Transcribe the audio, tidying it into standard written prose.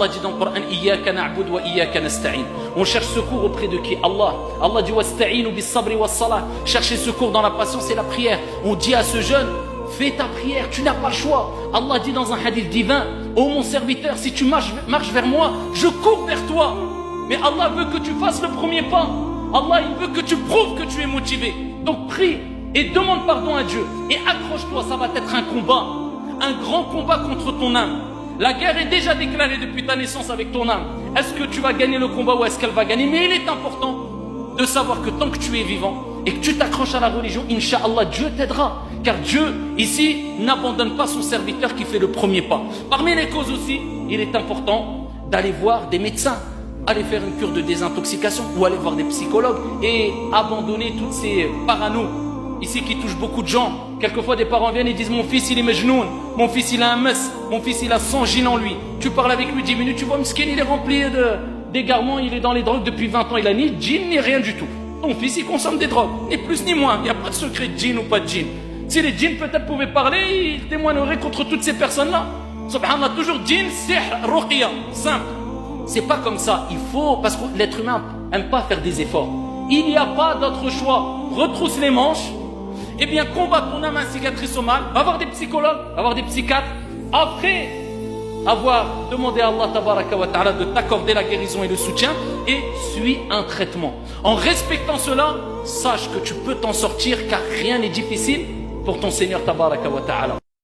Allah dit dans le Coran, Iyyaka na'budu wa iyyaka nasta'in. On cherche secours auprès de qui? Allah. Allah dit wasta'inu bis sabri was salah. Chercher secours dans la patience et la prière. On dit à ce jeune, fais ta prière, tu n'as pas le choix. Allah dit dans un hadith divin, ô mon serviteur, si tu marches vers moi, je cours vers toi. Mais Allah veut que tu fasses le premier pas. Allah, il veut que tu prouves que tu es motivé. Donc prie et demande pardon à Dieu. Et accroche-toi, ça va être un combat. Un grand combat contre ton âme. La guerre est déjà déclarée depuis ta naissance avec ton âme. Est-ce que tu vas gagner le combat ou est-ce qu'elle va gagner? Mais il est important de savoir que tant que tu es vivant et que tu t'accroches à la religion, Inch'Allah, Dieu t'aidera. Car Dieu, ici, n'abandonne pas son serviteur qui fait le premier pas. Parmi les causes aussi, il est important d'aller voir des médecins, aller faire une cure de désintoxication ou aller voir des psychologues et abandonner toutes ces paranos ici qui touchent beaucoup de gens. Quelquefois des parents viennent et disent mon fils il est mejnoun, mon fils il a un mes, mon fils il a 100 djinns en lui. Tu parles avec lui 10 minutes, tu vois Mskin il est rempli d'égarements, il est dans les drogues depuis 20 ans, il a ni djinn ni rien du tout. Ton fils il consomme des drogues, ni plus ni moins, il n'y a pas de secret de djinn ou pas de djinn. Si les djinns peut-être pouvaient parler, ils témoigneraient contre toutes ces personnes-là. Subhanallah, toujours djinn, sihr, ruqya, simple. C'est pas comme ça, il faut, parce que l'être humain n'aime pas faire des efforts. Il n'y a pas d'autre choix. Retrousse les manches, et bien combat ton âme cicatrice au mal, va voir des psychologues, va voir des psychiatres. Après avoir demandé à Allah tabaraka wa ta'ala de t'accorder la guérison et le soutien, et suis un traitement. En respectant cela, sache que tu peux t'en sortir car rien n'est difficile pour ton Seigneur tabaraka wa ta'ala.